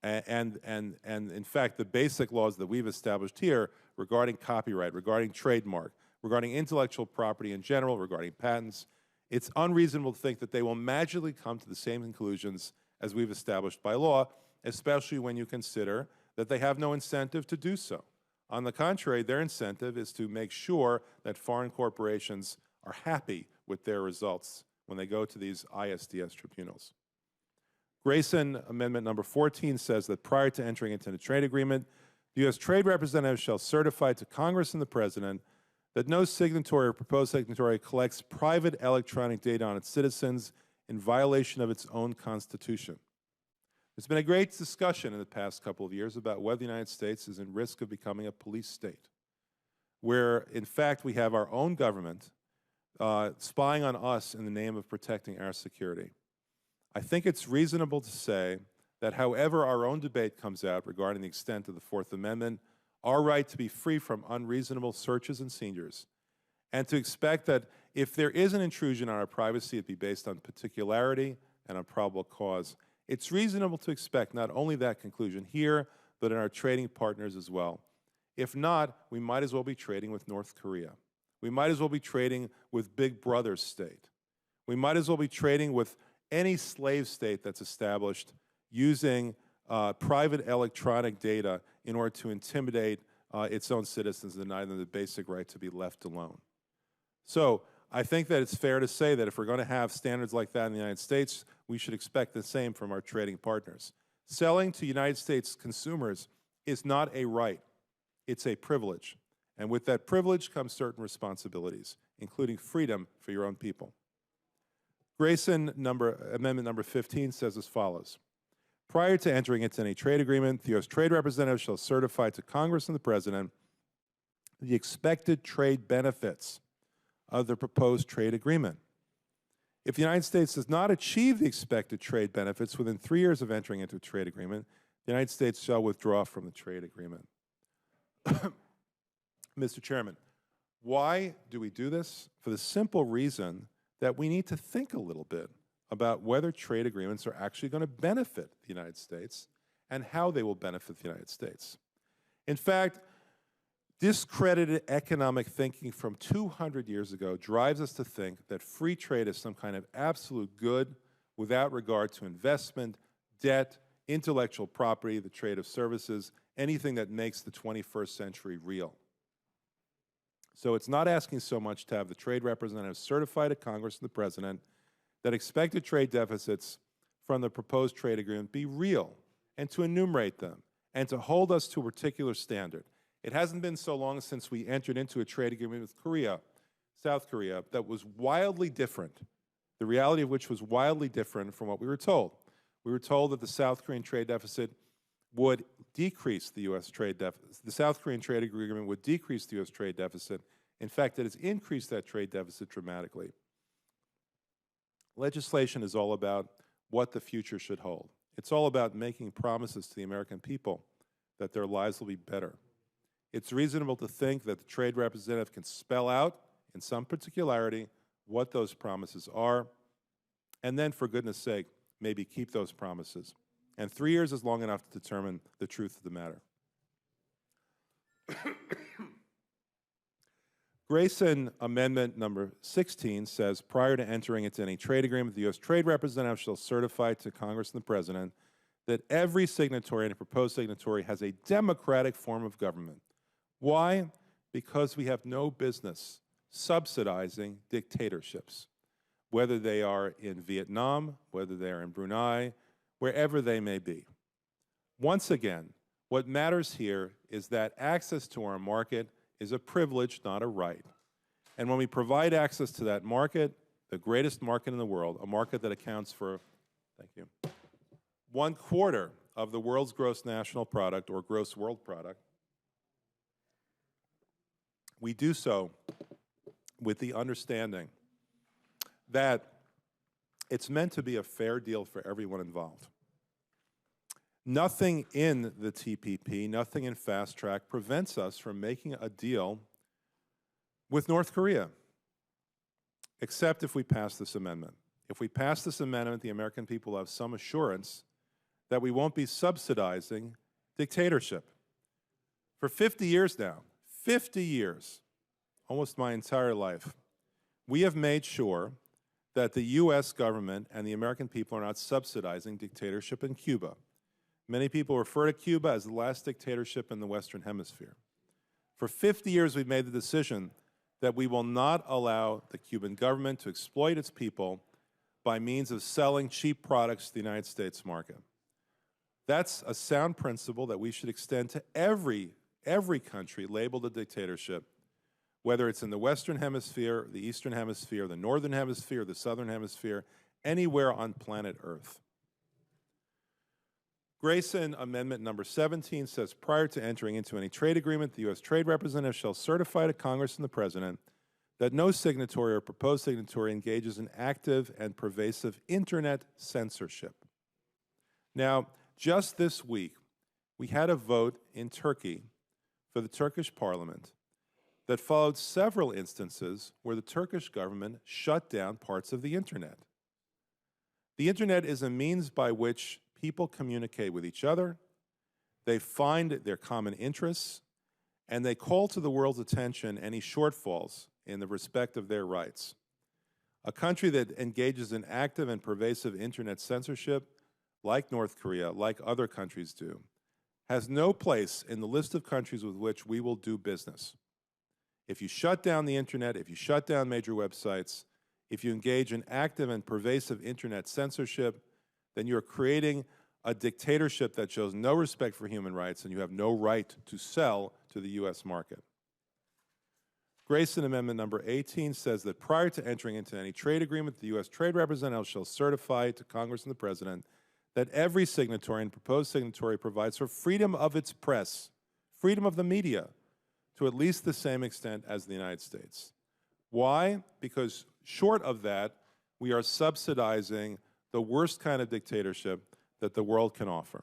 and in fact, the basic laws that we've established here regarding copyright, regarding trademark, regarding intellectual property in general, regarding patents, it's unreasonable to think that they will magically come to the same conclusions as we've established by law, especially when you consider that they have no incentive to do so. On the contrary, their incentive is to make sure that foreign corporations are happy with their results when they go to these ISDS tribunals. Grayson Amendment number 14 says that prior to entering into a trade agreement, the U.S. Trade Representative shall certify to Congress and the President that no signatory or proposed signatory collects private electronic data on its citizens in violation of its own Constitution. There's been a great discussion in the past couple of years about whether the United States is in risk of becoming a police state, where, in fact, we have our own government spying on us in the name of protecting our security. I think it's reasonable to say that however our own debate comes out regarding the extent of the Fourth Amendment, our right to be free from unreasonable searches and seizures, and to expect that if there is an intrusion on our privacy, it be based on particularity and on probable cause. It's reasonable to expect not only that conclusion here, but in our trading partners as well. If not, we might as well be trading with North Korea. We might as well be trading with Big Brother state. We might as well be trading with any slave state that's established using private electronic data in order to intimidate its own citizens and deny them the basic right to be left alone. So I think that it's fair to say that if we're going to have standards like that in the United States, we should expect the same from our trading partners. Selling to United States consumers is not a right, it's a privilege. And with that privilege comes certain responsibilities, including freedom for your own people. Grayson Amendment number 15 says as follows. Prior to entering into any trade agreement, the U.S. Trade Representative shall certify to Congress and the President the expected trade benefits of the proposed trade agreement. If the United States does not achieve the expected trade benefits within 3 years of entering into a trade agreement, the United States shall withdraw from the trade agreement. Mr. Chairman, why do we do this? For the simple reason that we need to think a little bit about whether trade agreements are actually going to benefit the United States and how they will benefit the United States. In fact, discredited economic thinking from 200 years ago drives us to think that free trade is some kind of absolute good without regard to investment, debt, intellectual property, the trade of services, anything that makes the 21st century real. So it's not asking so much to have the trade representative certify to Congress and the President that expected trade deficits from the proposed trade agreement be real, and to enumerate them, and to hold us to a particular standard. It hasn't been so long since we entered into a trade agreement with Korea, South Korea, that was wildly different, the reality of which was wildly different from what we were told. We were told that the South Korean trade deficit would decrease the U.S. trade deficit. The South Korean trade agreement would decrease the U.S. trade deficit. In fact, it has increased that trade deficit dramatically. Legislation is all about what the future should hold. It's all about making promises to the American people that their lives will be better. It's reasonable to think that the trade representative can spell out, in some particularity, what those promises are, and then, for goodness sake, maybe keep those promises. And 3 years is long enough to determine the truth of the matter. Grayson Amendment number 16 says, prior to entering into any trade agreement, the U.S. Trade Representative shall certify to Congress and the President that every signatory and a proposed signatory has a democratic form of government. Why? Because we have no business subsidizing dictatorships, whether they are in Vietnam, whether they are in Brunei, wherever they may be. Once again, what matters here is that access to our market is a privilege, not a right. And when we provide access to that market, the greatest market in the world, a market that accounts for, thank you, 1/4 of the world's gross national product or gross world product, we do so with the understanding that it's meant to be a fair deal for everyone involved. Nothing in the TPP, nothing in Fast Track prevents us from making a deal with North Korea, except if we pass this amendment. If we pass this amendment, the American people have some assurance that we won't be subsidizing dictatorship. For 50 years now, 50 years, almost my entire life, we have made sure that the U.S. government and the American people are not subsidizing dictatorship in Cuba. Many people refer to Cuba as the last dictatorship in the Western Hemisphere. For 50 years, we've made the decision that we will not allow the Cuban government to exploit its people by means of selling cheap products to the United States market. That's a sound principle that we should extend to every country labeled a dictatorship, whether it's in the Western Hemisphere, the Eastern Hemisphere, the Northern Hemisphere, the Southern Hemisphere, anywhere on planet Earth. Grayson Amendment number 17 says, prior to entering into any trade agreement, the U.S. Trade Representative shall certify to Congress and the President that no signatory or proposed signatory engages in active and pervasive Internet censorship. Now, just this week, we had a vote in Turkey for the Turkish parliament that followed several instances where the Turkish government shut down parts of the Internet. The Internet is a means by which people communicate with each other, they find their common interests, and they call to the world's attention any shortfalls in the respect of their rights. A country that engages in active and pervasive Internet censorship, like North Korea, like other countries do, has no place in the list of countries with which we will do business. If you shut down the Internet, if you shut down major websites, if you engage in active and pervasive Internet censorship, then you're creating a dictatorship that shows no respect for human rights, and you have no right to sell to the U.S. market. Grayson Amendment number 18 says that prior to entering into any trade agreement, the U.S. Trade Representative shall certify to Congress and the President that every signatory and proposed signatory provides for freedom of its press, freedom of the media, to at least the same extent as the United States. Why? Because short of that, we are subsidizing the worst kind of dictatorship that the world can offer.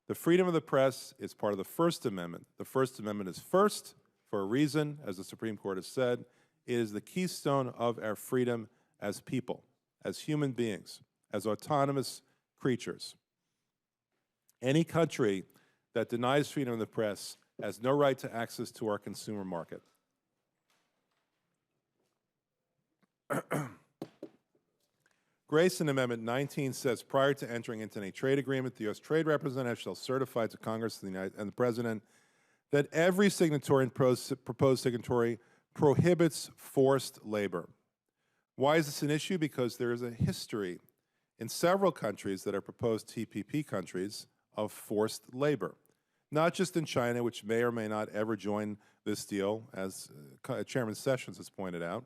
The freedom of the press is part of the First Amendment. The First Amendment is first for a reason, as the Supreme Court has said. It is the keystone of our freedom as people, as human beings, as autonomous creatures. Any country that denies freedom of the press has no right to access to our consumer market. Grayson Amendment 19 says, prior to entering into any trade agreement, the U.S. Trade Representative shall certify to Congress and the President that every signatory and proposed signatory prohibits forced labor. Why is this an issue? Because there is a history in several countries that are proposed TPP countries of forced labor. Not just in China, which may or may not ever join this deal, as Chairman Sessions has pointed out,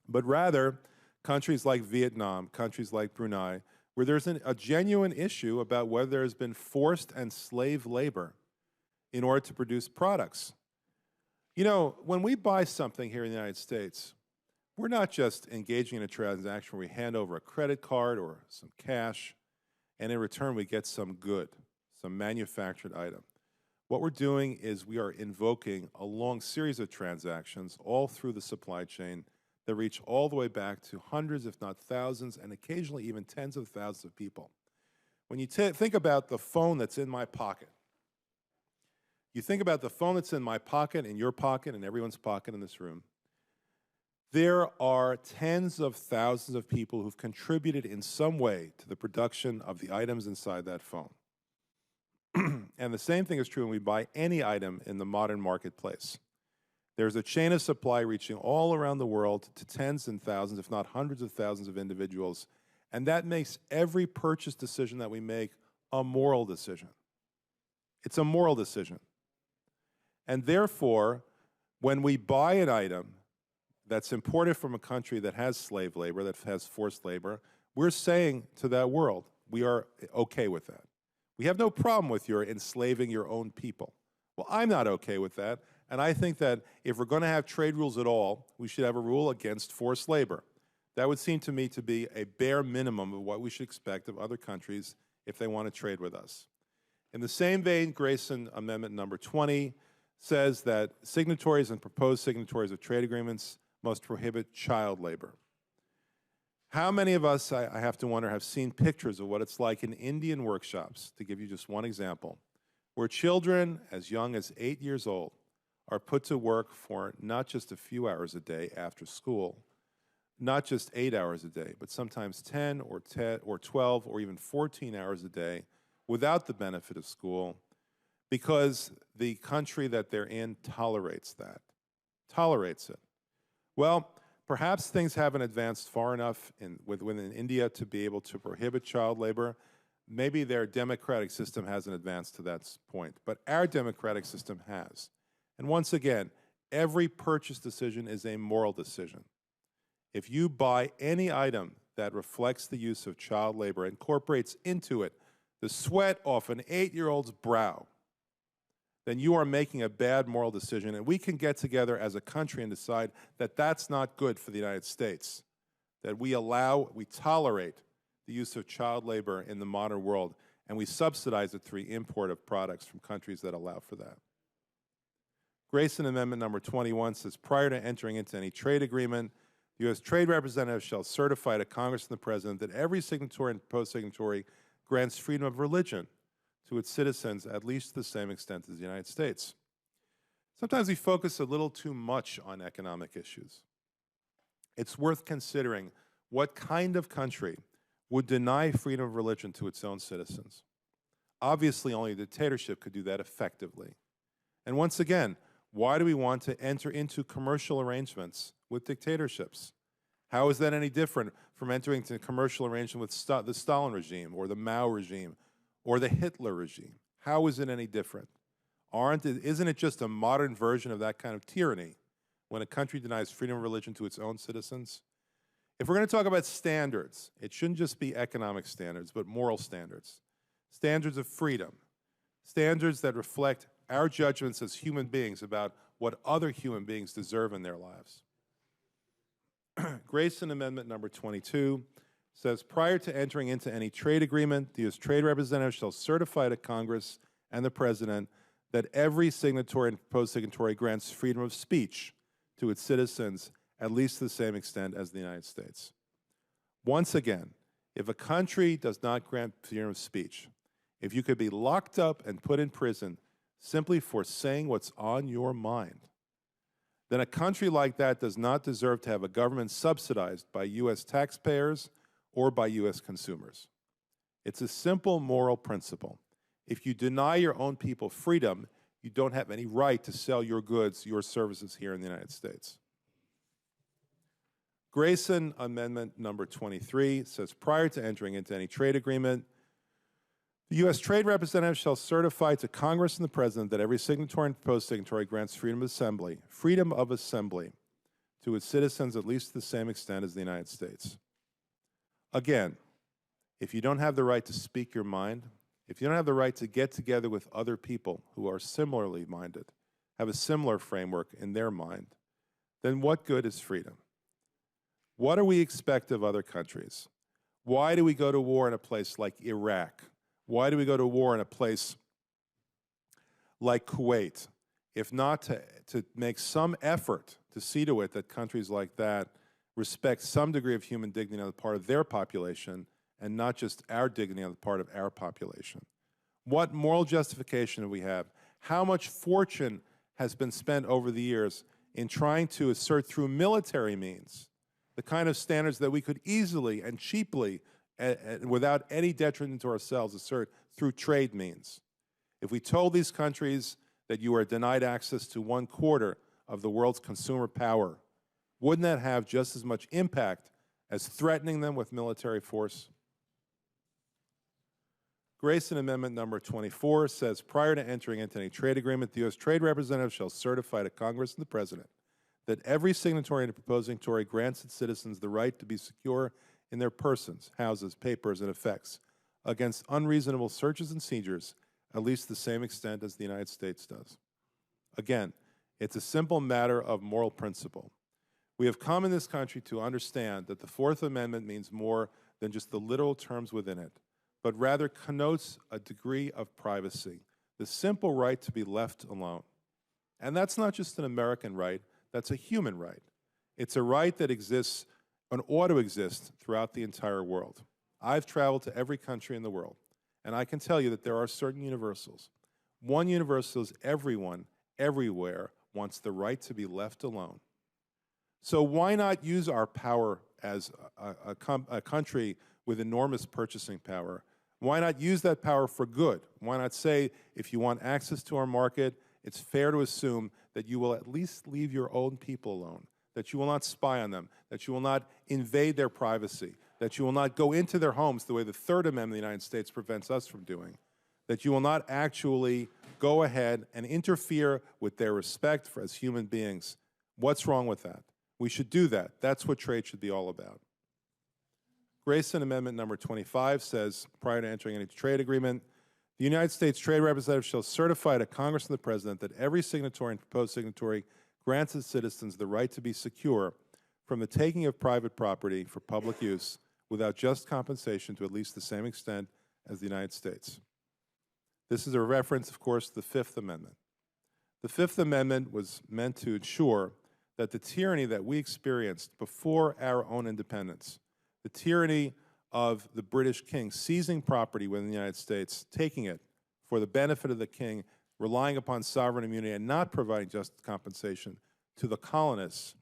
but rather countries like Vietnam, countries like Brunei, where there's a genuine issue about whether there's been forced and slave labor in order to produce products. You know, when we buy something here in the United States, we're not just engaging in a transaction where we hand over a credit card or some cash, and in return we get some good, some manufactured item. What we're doing is we are invoking a long series of transactions all through the supply chain that reach all the way back to hundreds, if not thousands, and occasionally even tens of thousands of people. When you think about the phone that's in my pocket, you think about the phone that's in my pocket, in your pocket, in everyone's pocket in this room, there are tens of thousands of people who've contributed in some way to the production of the items inside that phone. And the same thing is true when we buy any item in the modern marketplace. There's a chain of supply reaching all around the world to tens and thousands, if not hundreds of thousands of individuals, and that makes every purchase decision that we make a moral decision. It's a moral decision. And therefore, when we buy an item that's imported from a country that has slave labor, that has forced labor, we're saying to that world, we are okay with that. We have no problem with your enslaving your own people. Well, I'm not okay with that, and I think that if we're going to have trade rules at all, we should have a rule against forced labor. That would seem to me to be a bare minimum of what we should expect of other countries if they want to trade with us. In the same vein, Grayson Amendment number 20 says that signatories and proposed signatories of trade agreements must prohibit child labor. How many of us, I have to wonder, have seen pictures of what it's like in Indian workshops, to give you just one example, where children as young as 8 years old are put to work for not just a few hours a day after school, not just 8 hours a day, but sometimes 10 or 12 or even 14 hours a day without the benefit of school, because the country that they're in tolerates that, tolerates it. Well, perhaps things haven't advanced far enough within India to be able to prohibit child labor. Maybe their democratic system hasn't advanced to that point, but our democratic system has. And once again, every purchase decision is a moral decision. If you buy any item that reflects the use of child labor, incorporates into it the sweat off an 8-year-old's brow, then you are making a bad moral decision, and we can get together as a country and decide that that's not good for the United States, that we tolerate the use of child labor in the modern world, and we subsidize it through import of products from countries that allow for that. Grayson Amendment number 21 says, prior to entering into any trade agreement, the U.S. Trade Representative shall certify to Congress and the President that every signatory and proposed signatory grants freedom of religion to its citizens at least to the same extent as the United States. Sometimes we focus a little too much on economic issues. It's worth considering what kind of country would deny freedom of religion to its own citizens. Obviously, only a dictatorship could do that effectively. And once again, why do we want to enter into commercial arrangements with dictatorships? How is that any different from entering into a commercial arrangement with the Stalin regime or the Mao regime or the Hitler regime? How is it any different? Isn't it just a modern version of that kind of tyranny when a country denies freedom of religion to its own citizens? If we're going to talk about standards, it shouldn't just be economic standards, but moral standards. Standards of freedom. Standards that reflect our judgments as human beings about what other human beings deserve in their lives. Grayson Amendment number 22 says, prior to entering into any trade agreement, the U.S. Trade Representative shall certify to Congress and the President that every signatory and proposed signatory grants freedom of speech to its citizens at least to the same extent as the United States. Once again, if a country does not grant freedom of speech, if you could be locked up and put in prison simply for saying what's on your mind, then a country like that does not deserve to have a government subsidized by U.S. taxpayers or by U.S. consumers. It's a simple moral principle. If you deny your own people freedom, you don't have any right to sell your goods, your services here in the United States. Grayson Amendment number 23 says, prior to entering into any trade agreement, the U.S. Trade Representative shall certify to Congress and the President that every signatory and proposed signatory grants freedom of assembly to its citizens at least to the same extent as the United States. Again, if you don't have the right to speak your mind, if you don't have the right to get together with other people who are similarly minded, have a similar framework in their mind, then what good is freedom? What do we expect of other countries? Why do we go to war in a place like Iraq? Why do we go to war in a place like Kuwait, if not to make some effort to see to it that countries like that respect some degree of human dignity on the part of their population and not just our dignity on the part of our population. What moral justification do we have? How much fortune has been spent over the years in trying to assert through military means the kind of standards that we could easily and cheaply, without any detriment to ourselves, assert through trade means? If we told these countries that you are denied access to 1/4 of the world's consumer power, wouldn't that have just as much impact as threatening them with military force? Grayson Amendment number 24 says, prior to entering into any trade agreement, the U.S. Trade Representative shall certify to Congress and the President that every signatory and a proposing Tory grants its citizens the right to be secure in their persons, houses, papers, and effects against unreasonable searches and seizures, at least the same extent as the United States does. Again, it's a simple matter of moral principle. We have come in this country to understand that the Fourth Amendment means more than just the literal terms within it, but rather connotes a degree of privacy, the simple right to be left alone. And that's not just an American right, that's a human right. It's a right that exists and ought to exist throughout the entire world. I've traveled to every country in the world, and I can tell you that there are certain universals. One universal is everyone, everywhere, wants the right to be left alone. So why not use our power as a country with enormous purchasing power? Why not use that power for good? Why not say, if you want access to our market, it's fair to assume that you will at least leave your own people alone, that you will not spy on them, that you will not invade their privacy, that you will not go into their homes the way the Third Amendment of the United States prevents us from doing, that you will not actually go ahead and interfere with their respect as human beings. What's wrong with that? We should do that. That's what trade should be all about. Grayson Amendment number 25 says, prior to entering any trade agreement, the United States Trade Representative shall certify to Congress and the President that every signatory and proposed signatory grants its citizens the right to be secure from the taking of private property for public use without just compensation to at least the same extent as the United States. This is a reference, of course, to the Fifth Amendment. The Fifth Amendment was meant to ensure that the tyranny that we experienced before our own independence, the tyranny of the British king seizing property within the United States, taking it for the benefit of the king, relying upon sovereign immunity and not providing just compensation to the colonists,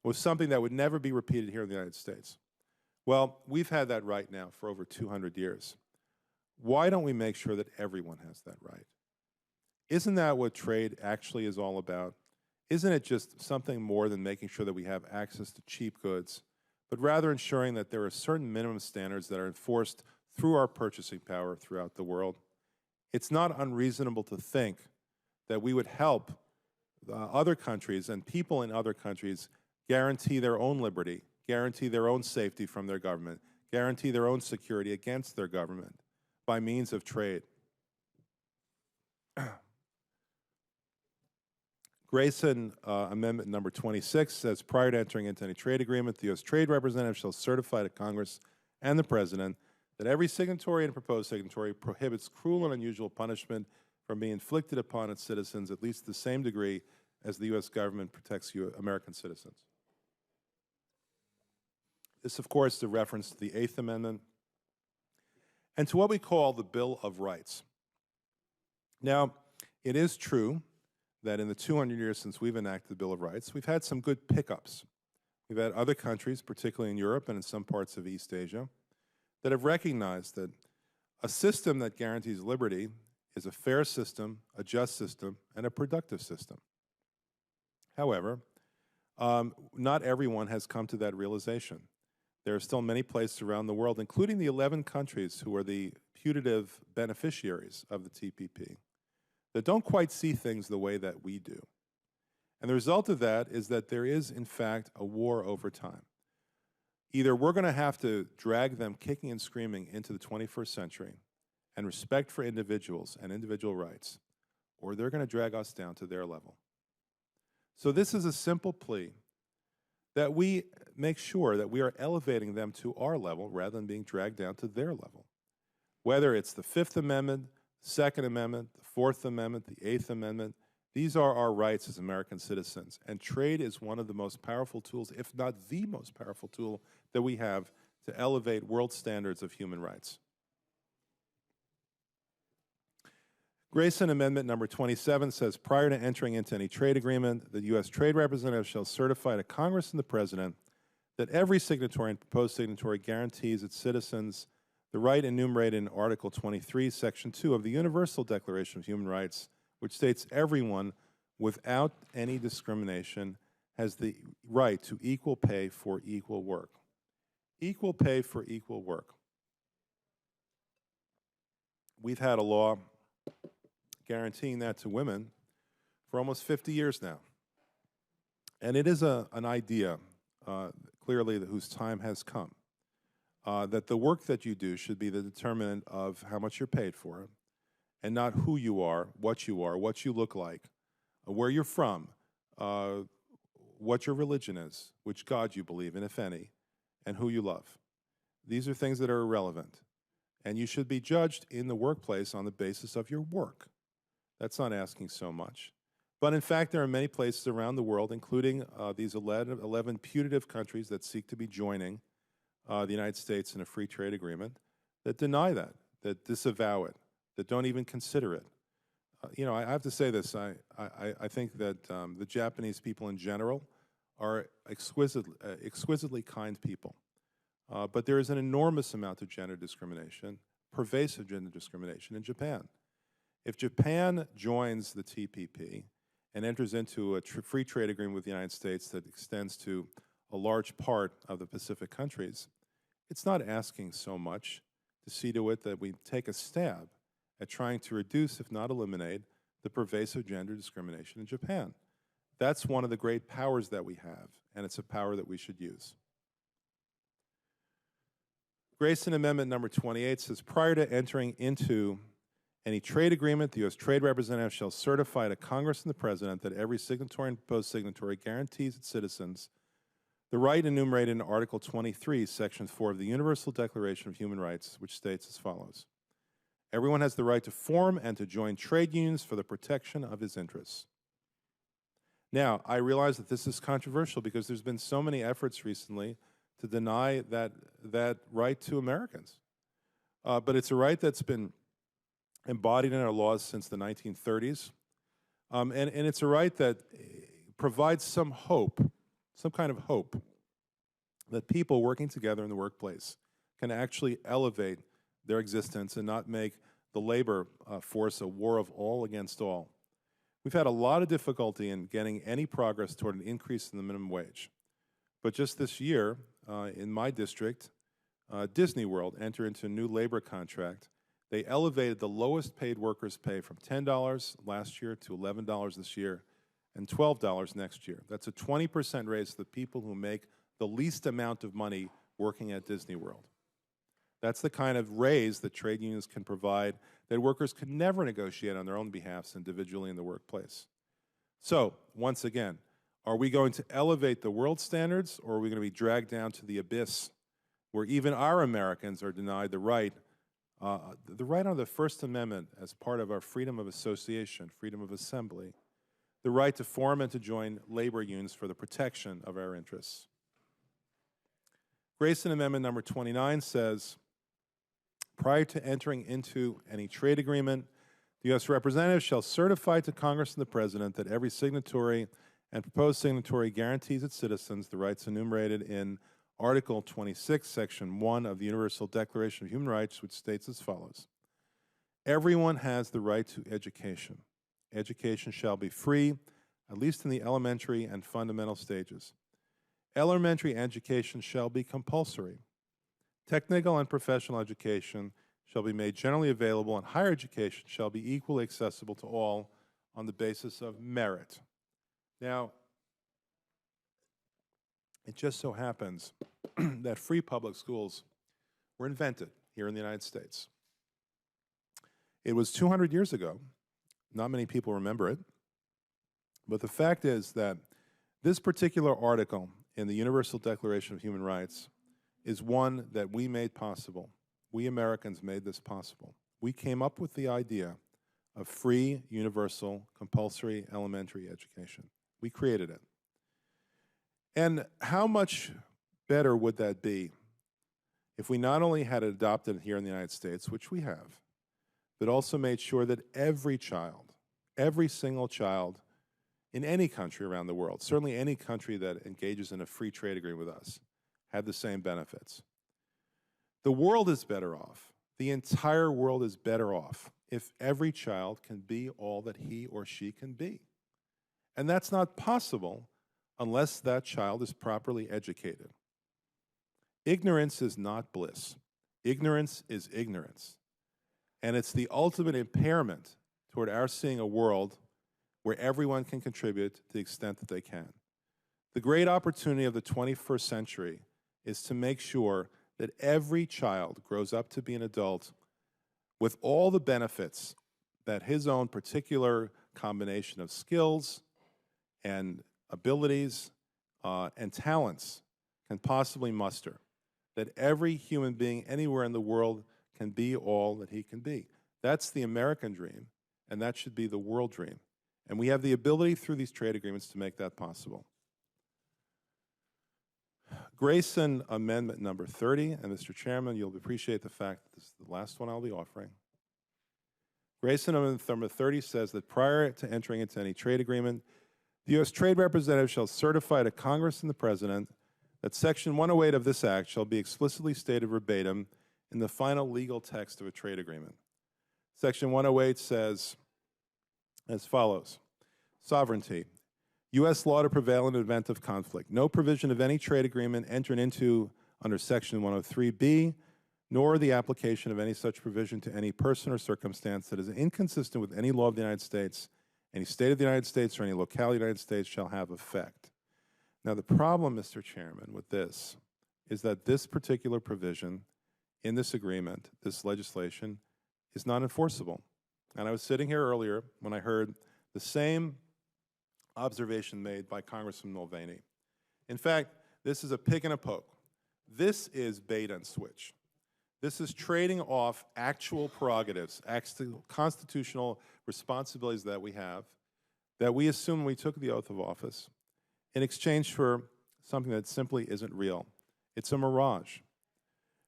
was something that would never be repeated here in the United States. Well, we've had that right now for over 200 years. Why don't we make sure that everyone has that right? Isn't that what trade actually is all about? Isn't it just something more than making sure that we have access to cheap goods, but rather ensuring that there are certain minimum standards that are enforced through our purchasing power throughout the world? It's not unreasonable to think that we would help other countries and people in other countries guarantee their own liberty, guarantee their own safety from their government, guarantee their own security against their government by means of trade. Grayson Amendment number 26 says, prior to entering into any trade agreement, the U.S. Trade Representative shall certify to Congress and the President that every signatory and proposed signatory prohibits cruel and unusual punishment from being inflicted upon its citizens at least the same degree as the U.S. government protects American citizens. This, of course, is a reference to the Eighth Amendment and to what we call the Bill of Rights. Now, it is true that in the 200 years since we've enacted the Bill of Rights, we've had some good pickups. We've had other countries, particularly in Europe and in some parts of East Asia, that have recognized that a system that guarantees liberty is a fair system, a just system, and a productive system. However, not everyone has come to that realization. There are still many places around the world, including the 11 countries who are the putative beneficiaries of the TPP, that don't quite see things the way that we do. And the result of that is that there is, in fact, a war over time. Either we're going to have to drag them kicking and screaming into the 21st century and respect for individuals and individual rights, or they're going to drag us down to their level. So this is a simple plea that we make sure that we are elevating them to our level rather than being dragged down to their level. Whether it's the Fifth Amendment, Second Amendment, the Fourth Amendment, the Eighth Amendment, These are our rights as American citizens, and trade is one of the most powerful tools, if not the most powerful tool, that we have to elevate world standards of human rights. Grayson Amendment number 27 says, prior to entering into any trade agreement, the U.S. Trade Representative shall certify to Congress and the President that every signatory and proposed signatory guarantees its citizens the right enumerated in Article 23, Section 2 of the Universal Declaration of Human Rights, which states everyone, without any discrimination, has the right to equal pay for equal work. Equal pay for equal work. We've had a law guaranteeing that to women for almost 50 years now. And it is an idea, clearly, whose time has come, that the work that you do should be the determinant of how much you're paid for, and not who you are, what you look like, where you're from, what your religion is, which God you believe in, if any, and who you love. These are things that are irrelevant. And you should be judged in the workplace on the basis of your work. That's not asking so much. But in fact, there are many places around the world, including these 11 putative countries that seek to be joining the United States in a free trade agreement, that deny that disavow it, that don't even consider it. You know, I have to say this, I think that the Japanese people in general are exquisitely kind people. But there is an enormous amount of gender discrimination, pervasive gender discrimination in Japan. If Japan joins the TPP and enters into a free trade agreement with the United States that extends to a large part of the Pacific countries, it's not asking so much to see to it that we take a stab at trying to reduce, if not eliminate, the pervasive gender discrimination in Japan. That's one of the great powers that we have, and it's a power that we should use. Grayson Amendment number 28 says, prior to entering into any trade agreement, the U.S. Trade Representative shall certify to Congress and the President that every signatory and proposed signatory guarantees its citizens the right enumerated in Article 23, Section 4 of the Universal Declaration of Human Rights, which states as follows. Everyone has the right to form and to join trade unions for the protection of his interests. Now, I realize that this is controversial because there's been so many efforts recently to deny that right to Americans. But it's a right that's been embodied in our laws since the 1930s. And it's a right that provides some hope, some kind of hope, that people working together in the workplace can actually elevate their existence and not make the labor force a war of all against all. We've had a lot of difficulty in getting any progress toward an increase in the minimum wage. But just this year, in my district, Disney World entered into a new labor contract. They elevated the lowest paid workers' pay from $10 last year to $11 this year and $12 next year. That's a 20% raise to the people who make the least amount of money working at Disney World. That's the kind of raise that trade unions can provide that workers could never negotiate on their own behalfs individually in the workplace. So, once again, are we going to elevate the world standards, or are we going to be dragged down to the abyss where even our Americans are denied the right under the First Amendment as part of our freedom of association, freedom of assembly, the right to form and to join labor unions for the protection of our interests? Grayson Amendment number 29 says, prior to entering into any trade agreement, the U.S. Representative shall certify to Congress and the President that every signatory and proposed signatory guarantees its citizens the rights enumerated in Article 26, Section 1 of the Universal Declaration of Human Rights, which states as follows. Everyone has the right to education. Education shall be free, at least in the elementary and fundamental stages. Elementary education shall be compulsory. Technical and professional education shall be made generally available, and higher education shall be equally accessible to all on the basis of merit. Now, it just so happens that free public schools were invented here in the United States. It was 200 years ago. Not many people remember it. But the fact is that this particular article in the Universal Declaration of Human Rights is one that we made possible. We Americans made this possible. We came up with the idea of free, universal, compulsory elementary education. We created it. And how much better would that be if we not only had it adopted here in the United States, which we have, but also made sure that every child, every single child in any country around the world, certainly any country that engages in a free trade agreement with us, had the same benefits. The world is better off. The entire world is better off if every child can be all that he or she can be. And that's not possible unless that child is properly educated. Ignorance is not bliss. Ignorance is ignorance. And it's the ultimate impairment toward our seeing a world where everyone can contribute to the extent that they can. The great opportunity of the 21st century is to make sure that every child grows up to be an adult with all the benefits that his own particular combination of skills and abilities and talents can possibly muster. That every human being anywhere in the world can be all that he can be. That's the American dream, and that should be the world dream. And we have the ability through these trade agreements to make that possible. Grayson Amendment number 30, and Mr. Chairman, you'll appreciate the fact that this is the last one I'll be offering. Grayson Amendment number 30 says that prior to entering into any trade agreement, the U.S. Trade Representative shall certify to Congress and the President that Section 108 of this Act shall be explicitly stated verbatim in the final legal text of a trade agreement. Section 108 says as follows: sovereignty. U.S. law to prevail in an event of conflict. No provision of any trade agreement entered into under Section 103B, nor the application of any such provision to any person or circumstance that is inconsistent with any law of the United States, any state of the United States, or any locality of the United States shall have effect. Now, the problem, Mr. Chairman, with this is that this particular provision in this agreement, this legislation, is not enforceable. And I was sitting here earlier when I heard the same observation made by Congressman Mulvaney. In fact, this is a pig and a poke. This is bait and switch. This is trading off actual prerogatives, constitutional responsibilities that we have, that we assume when we took the oath of office, in exchange for something that simply isn't real. It's a mirage.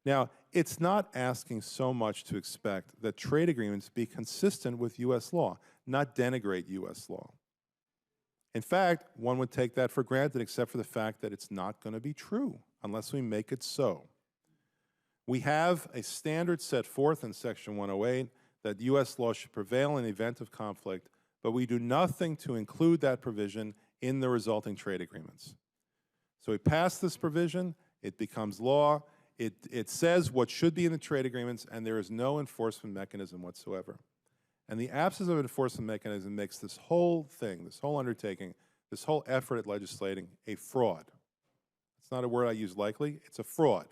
Now, it's not asking so much to expect that trade agreements be consistent with U.S. law, not denigrate U.S. law. In fact, one would take that for granted except for the fact that it's not going to be true unless we make it so. We have a standard set forth in Section 108 that U.S. law should prevail in the event of conflict, but we do nothing to include that provision in the resulting trade agreements. So we pass this provision, it becomes law, it says what should be in the trade agreements, and there is no enforcement mechanism whatsoever. And the absence of an enforcement mechanism makes this whole thing, this whole undertaking, this whole effort at legislating a fraud. It's not a word I use lightly, it's a fraud.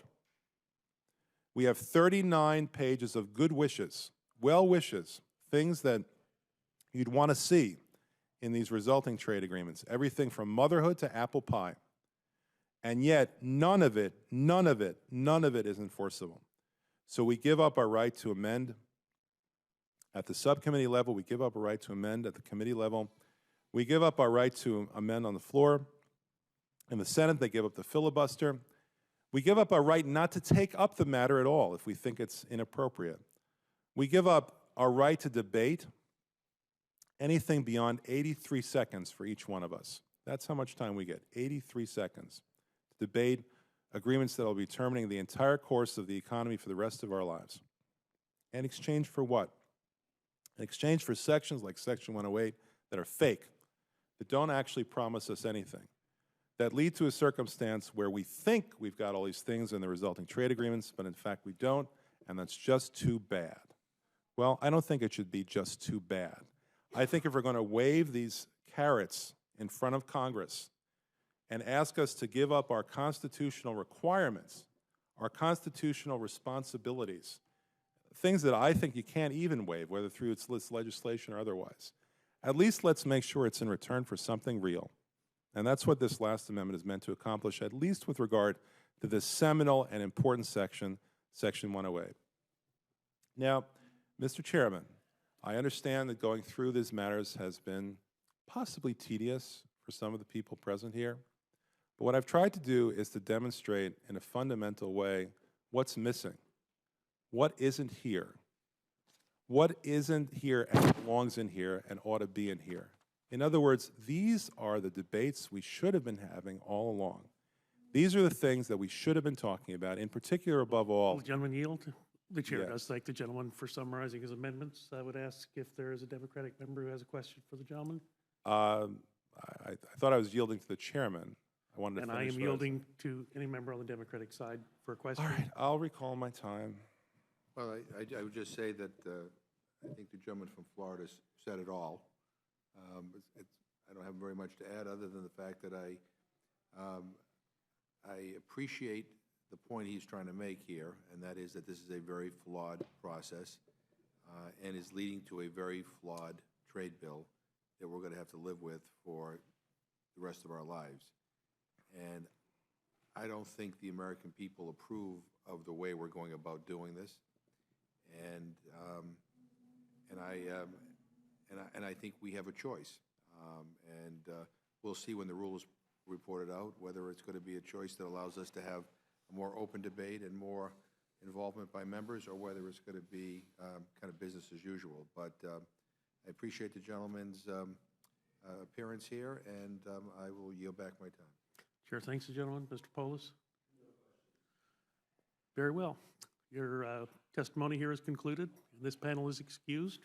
We have 39 pages of good wishes, well wishes, things that you'd want to see in these resulting trade agreements, everything from motherhood to apple pie. And yet, none of it is enforceable. So we give up our right to amend at the subcommittee level, we give up a right to amend at the committee level, we give up our right to amend on the floor. In the Senate, they give up the filibuster. We give up our right not to take up the matter at all if we think it's inappropriate. We give up our right to debate anything beyond 83 seconds for each one of us. That's how much time we get, 83 seconds to debate agreements that will be determining the entire course of the economy for the rest of our lives. In exchange for what? In exchange for sections like Section 108 that are fake, that don't actually promise us anything, that lead to a circumstance where we think we've got all these things in the resulting trade agreements, but in fact we don't, and that's just too bad. Well, I don't think it should be just too bad. I think if we're going to wave these carrots in front of Congress and ask us to give up our constitutional requirements, our constitutional responsibilities, things that I think you can't even waive, whether through its legislation or otherwise, at least let's make sure it's in return for something real. And that's what this last amendment is meant to accomplish, at least with regard to this seminal and important section, Section 108. Now, Mr. Chairman, I understand that going through these matters has been possibly tedious for some of the people present here. But what I've tried to do is to demonstrate in a fundamental way what's missing, what isn't here, what isn't here and belongs in here and ought to be in here. In other words, these are the debates we should have been having all along. These are the things that we should have been talking about, in particular, above all. Will the gentleman yield? The chair Yes. does thank the gentleman for summarizing his amendments. I would ask if there is a Democratic member who has a question for the gentleman. I thought I was yielding to the chairman. I wanted to And finish I am what was- yielding to any member on the Democratic side for a question. All right, I'll recall my time. Well, I would just say that I think the gentleman from Florida said it all. I don't have very much to add other than the fact that I appreciate the point he's trying to make here, and that is that this is a very flawed process and is leading to a very flawed trade bill that we're going to have to live with for the rest of our lives. And I don't think the American people approve of the way we're going about doing this. And I think we have a choice. We'll see when the rule is reported out, whether it's going to be a choice that allows us to have a more open debate and more involvement by members, or whether it's going to be kind of business as usual. But I appreciate the gentleman's appearance here, and I will yield back my time. Chair thanks the gentleman. Mr. Polis? Very well. Your testimony here is concluded. This panel is excused.